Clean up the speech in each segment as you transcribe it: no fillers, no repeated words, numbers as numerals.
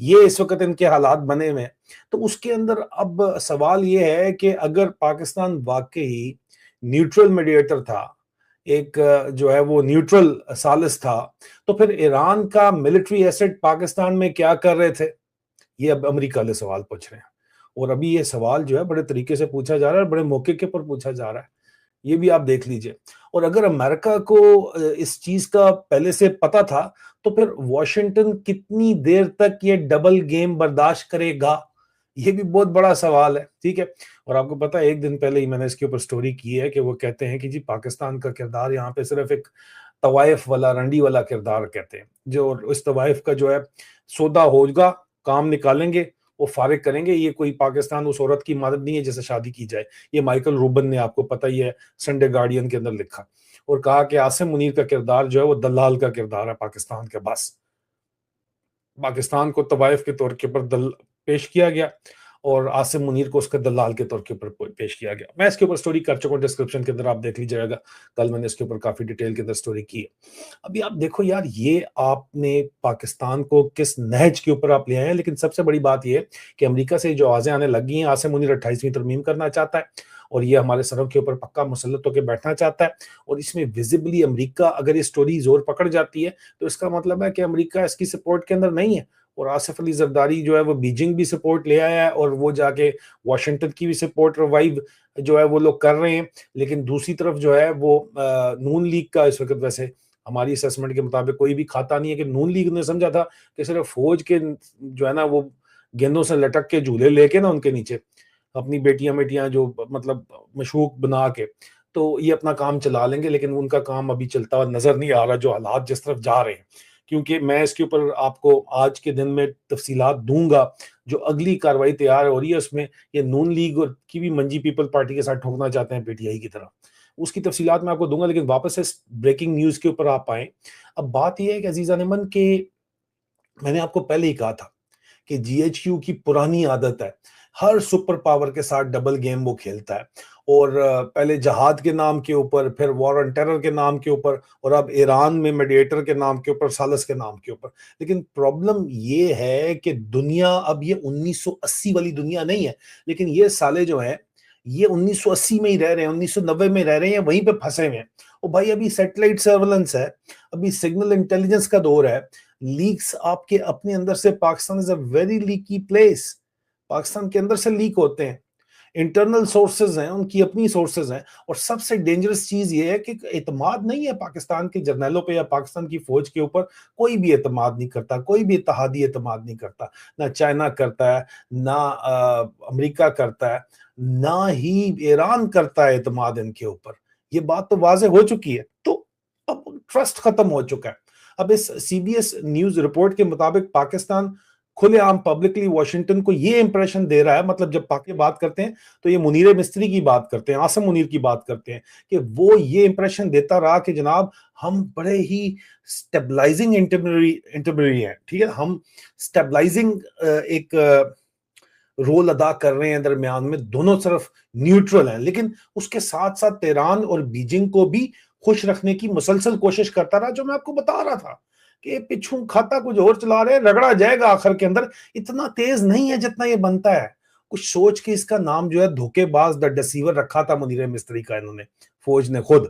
یہ اس وقت ان کے حالات بنے ہوئے ہیں. تو اس کے اندر اب سوال یہ ہے کہ اگر پاکستان واقعی نیوٹرل میڈیٹر تھا، ایک جو ہے وہ نیوٹرل ثالث تھا، تو پھر ایران کا ملٹری ایسٹ پاکستان میں کیا کر رہے تھے؟ یہ اب امریکہ والے سوال پوچھ رہے ہیں. اور ابھی یہ سوال جو ہے بڑے طریقے سے پوچھا جا رہا ہے، بڑے موقع کے پر پوچھا جا رہا ہے. یہ بھی آپ دیکھ لیجئے. اور اگر امریکہ کو اس چیز کا پہلے سے پتا تھا تو پھر واشنگٹن کتنی دیر تک یہ ڈبل گیم برداشت کرے گا؟ یہ بھی بہت بڑا سوال ہے. ٹھیک ہے. اور آپ کو پتا ہے ایک دن پہلے ہی میں نے اس کے اوپر سٹوری کی ہے کہ وہ کہتے ہیں کہ جی پاکستان کا کردار یہاں پہ صرف ایک طوائف والا رنڈی والا کردار کہتے ہیں، جو اس طوائف کا جو ہے سودا ہوگا، کام نکالیں گے، وہ فارغ کریں گے. یہ کوئی پاکستان اس عورت کی مدد نہیں ہے جیسے شادی کی جائے. یہ مائیکل روبن نے، آپ کو پتہ ہی ہے، سنڈے گارڈین کے اندر لکھا اور کہا کہ عاصم منیر کا کردار جو ہے وہ دلال کا کردار ہے پاکستان کے. بس پاکستان کو طوائف کے طور کے اوپر پیش کیا گیا اور عاصم منیر کو اس کے دلال کے طور کے اوپر پیش کیا گیا. میں اس کے اوپر سٹوری کر چکا ہوں، ڈسکرپشن کے اندر آپ دیکھ لیجیے گا. کل میں نے اس کے اوپر کافی ڈیٹیل کے اندر سٹوری کی ہے. ابھی آپ دیکھو یار، یہ آپ نے پاکستان کو کس نہج کے اوپر آپ لے آئے ہیں. لیکن سب سے بڑی بات یہ ہے کہ امریکہ سے جو آوازیں آنے لگی ہیں، عاصم منیر 28ویں ترمیم کرنا چاہتا ہے اور یہ ہمارے سروں کے اوپر پکا مسلط ہو کے بیٹھنا چاہتا ہے. اور اس میں ویزیبلی امریکہ اگر یہ سٹوری زور پکڑ جاتی ہے تو اس کا مطلب ہے کہ امریکہ اس کی سپورٹ کے اندر نہیں ہے. اور آصف علی زرداری جو ہے وہ بیجنگ بھی سپورٹ لے آیا ہے اور وہ جا کے واشنگٹن کی بھی سپورٹ ریوائیو جو ہے وہ لوگ کر رہے ہیں. لیکن دوسری طرف جو ہے وہ نون لیگ کا اس وقت ویسے ہماری اسیسمنٹ کے مطابق کوئی بھی کھاتا نہیں ہے. کہ نون لیگ نے سمجھا تھا کہ صرف فوج کے جو ہے نا وہ گیندوں سے لٹک کے جھولے لے کے نا ان کے نیچے اپنی بیٹیاں جو مطلب مشوق بنا کے تو یہ اپنا کام چلا لیں گے. لیکن ان کا کام ابھی چلتا ہوا نظر نہیں آ رہا، جو حالات جس طرف جا رہے ہیں. کیونکہ میں اس کے اوپر آپ کو آج کے دن میں تفصیلات دوں گا. جو اگلی کاروائی تیار ہو رہی ہے اس میں یہ نون لیگ اور کی بھی منجی پیپل پارٹی کے ساتھ ٹھوکنا چاہتے ہیں پی ٹی آئی کی طرح. اس کی تفصیلات میں آپ کو دوں گا. لیکن واپس سے بریکنگ نیوز کے اوپر آپ آئیں. اب بات یہ ہے کہ عزیزان من کہ میں نے آپ کو پہلے ہی کہا تھا کہ جی ایچ کیو کی پرانی عادت ہے، ہر سپر پاور کے ساتھ ڈبل گیم وہ کھیلتا ہے. اور پہلے جہاد کے نام کے اوپر، پھر وار آن ٹیرر کے نام کے اوپر، اور اب ایران میں میڈیٹر کے نام کے اوپر، سالس کے نام کے اوپر. لیکن پرابلم یہ ہے کہ دنیا اب یہ 1980 والی دنیا نہیں ہے. لیکن یہ سالے جو ہیں یہ 1980 میں ہی رہ رہے ہیں، 1990 میں رہ رہے ہیں، وہیں پہ پھنسے ہوئے ہیں. اور بھائی ابھی سیٹلائٹ سرویلنس ہے، ابھی سگنل انٹیلیجنس کا دور ہے. لیکس آپ کے اپنے اندر سے، پاکستان از اے ویری لیکی پلیس، پاکستان کے اندر سے لیک ہوتے ہیں. انٹرنل سورسز ہیں، ان کی اپنی سورسز ہیں. اور سب سے ڈینجرس چیز یہ ہے کہ اعتماد نہیں ہے پاکستان کے جرنیلوں پہ یا پاکستان کی فوج کے اوپر. کوئی بھی اعتماد نہیں کرتا، کوئی بھی اتحادی اعتماد نہیں کرتا. نہ چائنا کرتا ہے، نہ امریکہ کرتا ہے، نہ ہی ایران کرتا ہے اعتماد ان کے اوپر. یہ بات تو واضح ہو چکی ہے. تو اب ٹرسٹ ختم ہو چکا ہے. اب اس C B S news report کے مطابق پاکستان کھلے عام پبلکلی واشنگٹن کو یہ امپریشن دے رہا ہے، مطلب جب پاکی بات کرتے ہیں تو یہ منیر مستری کی بات کرتے ہیں، عاصم منیر کی بات کرتے ہیں، کہ وہ یہ امپریشن دیتا رہا کہ جناب ہم بڑے ہی سٹیبلائزنگ انٹرمری ہیں. ٹھیک ہے، ہم سٹیبلائزنگ ایک رول ادا کر رہے ہیں درمیان میں، دونوں طرف نیوٹرل ہیں. لیکن اس کے ساتھ ساتھ تہران اور بیجنگ کو بھی خوش رکھنے کی مسلسل کوشش کرتا رہا، جو میں آپ کو بتا رہا تھا کہ پچھوں کھاتا کچھ اور چلا رہے، رگڑا جائے گا آخر کے اندر. اتنا تیز نہیں ہے جتنا یہ بنتا ہے. کچھ سوچ کے اس کا نام جو ہے دھوکے باز دا ڈسیور رکھا تھا منیر مستری کا، انہوں نے، فوج نے خود.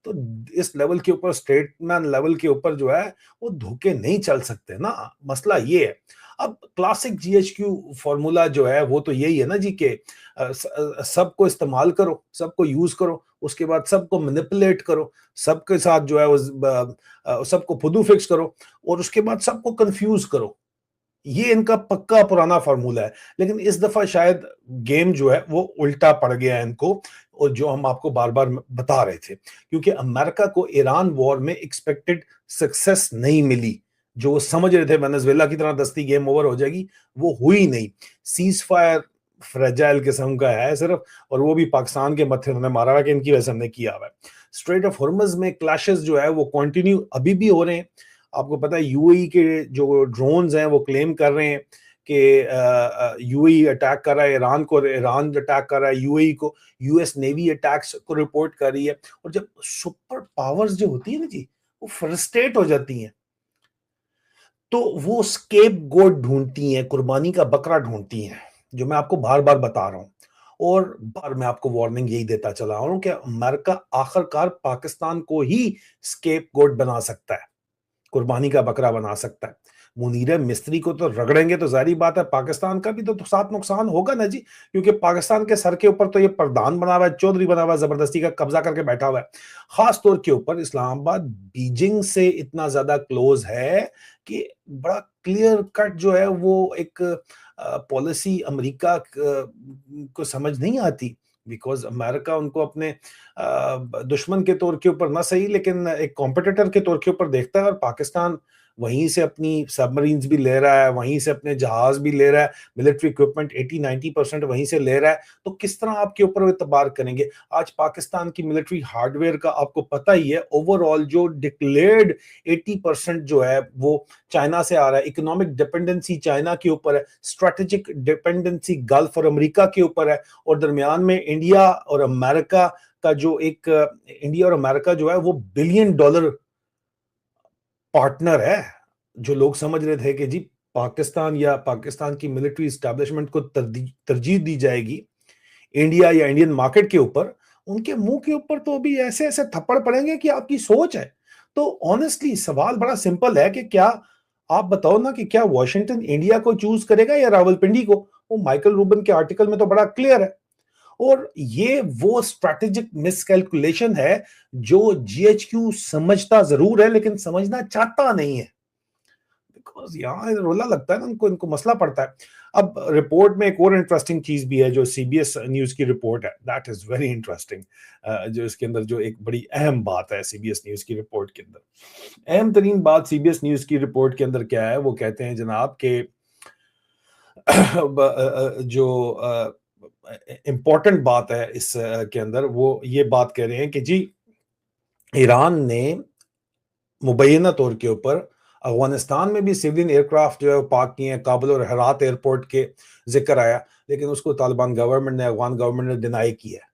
تو اس لیول کے اوپر، اسٹیٹ مین لیول کے اوپر جو ہے وہ دھوکے نہیں چل سکتے نا. مسئلہ یہ ہے. اب classic G H Q formula جو ہے وہ تو یہی ہے نا جی، کہ سب کو استعمال کرو، سب کو یوز کرو، اس کے بعد سب کو مینیپولیٹ کرو، سب کے ساتھ جو ہے سب کو پھدو فکس کرو، اور اس کے بعد سب کو کنفیوز کرو. یہ ان کا پکا پرانا فارمولا ہے. لیکن اس دفعہ شاید گیم جو ہے وہ الٹا پڑ گیا ہے ان کو، اور جو ہم آپ کو بار بار بتا رہے تھے. کیونکہ امریکہ کو ایران وار میں ایکسپیکٹڈ سکسس نہیں ملی. جو وہ سمجھ رہے تھے وینزویلا کی طرح دستی گیم اوور ہو جائے گی، وہ ہوئی نہیں. سیز فائر فریجائل قسم کا ہے صرف، اور وہ بھی پاکستان کے متھے انہوں نے مارا ہے کہ ان کی وجہ سے ہم نے کیا ہوا ہے. اسٹریٹ آف ہرمز میں کلیشز جو ہے وہ کنٹینیو ابھی بھی ہو رہے ہیں. آپ کو پتا ہے یو اے ای کے جو ڈرونز ہیں وہ کلیم کر رہے ہیں کہ یو اے ای اٹیک کر رہا ہے ایران کو، ایران اٹیک کر رہا ہے یو اے ای کو. یو ایس نیوی اٹیکس کو رپورٹ کر رہی ہے. اور جب سپر پاورز جو ہوتی ہیں نا جی، وہ فرسٹریٹ ہو جاتی ہیں. تو وہ اسکیپ گوٹ ڈھونڈتی ہیں، قربانی کا بکرا ڈھونڈتی ہیں، جو میں آپ کو بار بار بتا رہا ہوں، اور بار میں آپ کو وارننگ یہی دیتا چلا ہوں کہ امریکہ آخر کار پاکستان کو ہی اسکیپ گوٹ بنا سکتا ہے، قربانی کا بکرا بنا سکتا ہے۔ منیر مستری کو تو رگڑیں گے تو ظاہری بات ہے پاکستان کا بھی تو ساتھ نقصان ہوگا نا جی، کیونکہ پاکستان کے سر کے اوپر تو یہ پردھان بنا ہوا ہے، چودھری بنا ہوا ہے، زبردستی کا قبضہ کر کے بیٹھا ہوا ہے۔ خاص طور کے اوپر اسلام آباد بیجنگ سے اتنا زیادہ کلوز ہے کہ بڑا کلیئر کٹ جو ہے وہ ایک پالیسی امریکہ کو سمجھ نہیں آتی، بیکاز امریکہ ان کو اپنے دشمن کے طور کے اوپر نہ صحیح لیکن ایک کمپٹیٹر کے طور کے اوپر دیکھتا ہے، اور پاکستان وہیں سے اپنی سب مرینز بھی لے رہا ہے، وہیں سے اپنے جہاز بھی لے رہا ہے، ملٹری اکوپمنٹ 80-90% وہیں سے لے رہا ہے، تو کس طرح آپ کے اوپر اعتبار کریں گے؟ آج پاکستان کی ملٹری ہارڈ ویئر کا آپ کو پتہ ہی ہے، اوور آل جو ڈکلیئرڈ 80% جو ہے وہ چائنا سے آ رہا ہے، اکنامک ڈیپینڈنسی چائنا کے اوپر ہے، اسٹریٹجک ڈیپینڈنسی گلف اور امریکہ کے اوپر ہے، اور درمیان میں انڈیا اور امریکہ کا جو ایک انڈیا اور امریکہ جو ہے وہ بلین ڈالر پارٹنر ہے۔ جو لوگ سمجھ رہے تھے کہ جی پاکستان یا پاکستان کی ملٹری اسٹیبلشمنٹ کو ترجیح دی جائے گی انڈیا یا انڈین مارکیٹ کے اوپر، ان کے منہ کے اوپر تو ابھی ایسے ایسے تھپڑ پڑیں گے کہ آپ کی سوچ ہے۔ تو آنےسٹلی سوال بڑا سمپل ہے کہ کیا آپ بتاؤ نا کہ کیا واشنگٹن انڈیا کو چوز کرے گا یا راولپنڈی کو؟ وہ مائیکل روبن کے آرٹیکل میں تو بڑا کلیئر ہے، اور یہ وہ اسٹریٹجک مس کیلکولیشن ہے جو جی ایچ کیو سمجھتا ضرور ہے لیکن سمجھنا چاہتا نہیں ہے، بیکاز یہاں رولا لگتا ہے نا ان کو مسئلہ پڑتا ہے۔ اب رپورٹ میں ایک اور انٹرسٹنگ چیز بھی ہے جو سی بی ایس نیوز کی رپورٹ ہے، دیٹ از ویری انٹرسٹنگ، جو اس کے اندر جو ایک بڑی اہم بات ہے سی بی ایس نیوز کی رپورٹ کے اندر، اہم ترین بات سی بی ایس نیوز کی رپورٹ کے اندر کیا ہے؟ وہ کہتے ہیں جناب کہ جو امپورٹنٹ بات ہے اس کے اندر، وہ یہ بات کہہ رہے ہیں کہ جی ایران نے مبینہ طور کے اوپر افغانستان میں بھی سیولین ایئرکرافٹ جو ہے وہ پارک کیے ہیں، کابل اور ہرات ایئرپورٹ کے ذکر آیا، لیکن اس کو طالبان گورنمنٹ نے، افغان گورنمنٹ نے ڈینائی کیا ہے۔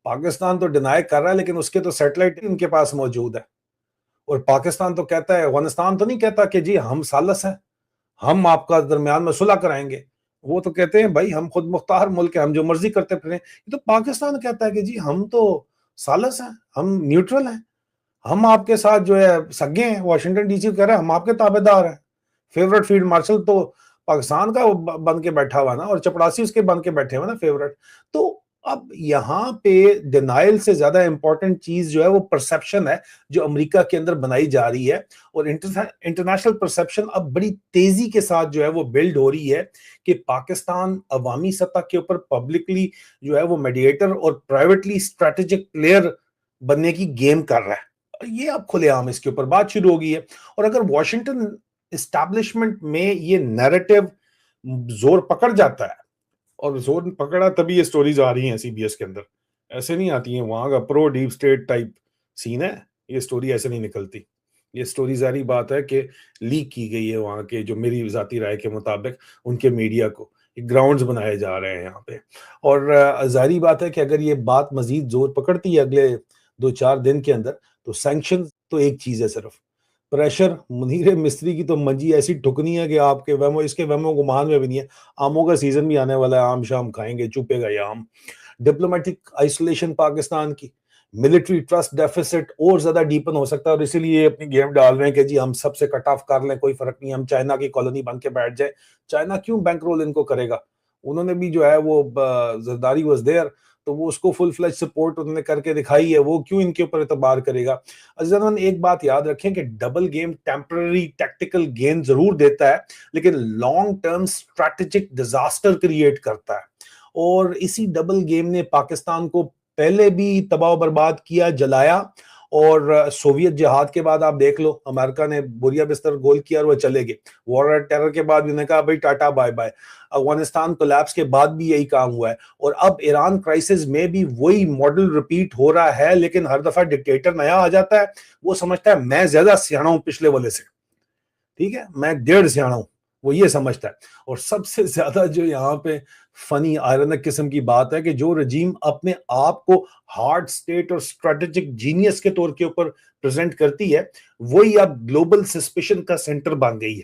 پاکستان تو ڈینائی کر رہا ہے لیکن اس کے تو سیٹلائٹ ان کے پاس موجود ہے، اور پاکستان تو کہتا ہے، افغانستان تو نہیں کہتا کہ جی ہم سالس ہیں، ہم آپ کا درمیان میں صلح کرائیں گے، وہ تو کہتے ہیں بھائی ہم خود مختار ملک ہیں، ہم جو مرضی کرتے پھریں۔ یہ تو پاکستان کہتا ہے کہ جی ہم تو سالس ہیں، ہم نیوٹرل ہیں، ہم آپ کے ساتھ جو ہے سگے ہیں، واشنگٹن ڈی سی کہہ رہا ہے ہم آپ کے تابع دار ہیں۔ فیورٹ فیلڈ مارشل تو پاکستان کا بن کے بیٹھا ہوا نا، اور چپڑاسی اس کے بن کے بیٹھے ہوئے نا فیورٹ۔ تو اب یہاں پہ ڈینائل سے زیادہ امپورٹنٹ چیز جو ہے وہ پرسپشن ہے جو امریکہ کے اندر بنائی جا رہی ہے، اور انٹرنیشنل پرسپشن اب بڑی تیزی کے ساتھ جو ہے وہ بلڈ ہو رہی ہے کہ پاکستان عوامی سطح کے اوپر پبلکلی جو ہے وہ میڈیٹر اور پرائیویٹلی اسٹریٹجک پلیئر بننے کی گیم کر رہا ہے۔ یہ اب کھلے عام اس کے اوپر بات شروع ہو گئی ہے، اور اگر واشنگٹن اسٹیبلشمنٹ میں یہ نیریٹو زور پکڑ جاتا ہے، اور زور پکڑا تبھی یہ سٹوریز آ رہی ہیں سی بی ایس کے اندر، ایسے نہیں آتی ہیں، وہاں کا پرو ڈیپ سٹیٹ ٹائپ سین ہے، یہ سٹوری ایسے نہیں نکلتی۔ یہ سٹوری ظاہری بات ہے کہ لیک کی گئی ہے وہاں کے، جو میری ذاتی رائے کے مطابق ان کے میڈیا کو گراؤنڈز بنائے جا رہے ہیں یہاں پہ، اور ظاہری بات ہے کہ اگر یہ بات مزید زور پکڑتی ہے اگلے 2-4 دن کے اندر، تو سینکشن تو ایک چیز ہے صرف، پریشر منیر مستری کی تو منجی ایسی ٹھکنی ہے کہ آپ کے وہم اس کے وہم و گمان میں بھی نہیں ہے۔ آموں کا سیزن بھی آنے والا ہے، آم شام کھائیں گے، چوپے گا یہ آم۔ ڈپلومیٹک آئسولیشن پاکستان کی، ملٹری ٹرسٹ ڈیفیسٹ اور زیادہ ڈیپن ہو سکتا ہے، اور اسی لیے اپنی گیم ڈال رہے ہیں کہ جی ہم سب سے کٹ آف کر لیں، کوئی فرق نہیں، ہم چائنا کی کالونی بن کے بیٹھ جائیں۔ چائنا کیوں بینک رول ان کو کرے گا؟ انہوں نے بھی جو ہے وہ زرداری واز دیئر، تو وہ اس کو فل فلیج سپورٹ انہوں نے کر کے دکھائی ہے، وہ کیوں ان کے اوپر اعتبار کرے گا؟ عزیزان ایک بات یاد رکھیں کہ double game temporary tactical gain ضرور دیتا ہے، لیکن long term strategic disaster create کرتا ہے، اور اسی ڈبل گیم نے پاکستان کو پہلے بھی تباہ و برباد کیا، جلایا، اور سوویت جہاد کے بعد آپ دیکھ لو امریکہ نے بوریا بستر گول کیا اور وہ چلے گئے، وار آن ٹیرر کے بعد انہوں نے کہا بھائی tata bye bye, Afghanistan collapse کے بعد بھی یہی کام ہوا ہے، اور اب ایران کرائسس میں بھی وہی ماڈل ریپیٹ ہو رہا ہے، لیکن ہر دفعہ ڈکٹیٹر نیا آ جاتا ہے، وہ سمجھتا ہے میں زیادہ سیاح ہوں پچھلے والے سے، ٹھیک ہے میں 1.5 سیاح ہوں، وہ یہ سمجھتا ہے۔ اور سب سے زیادہ جو یہاں پہ فنی آئرنک قسم کی بات ہے کہ جو رجیم اپنے آپ کو ہارڈ سٹیٹ اور اسٹریٹجک جینیس کے طور کے اوپر پریزنٹ کرتی ہے، وہی اب گلوبل سسپیشن کا سینٹر بن گئی ہے۔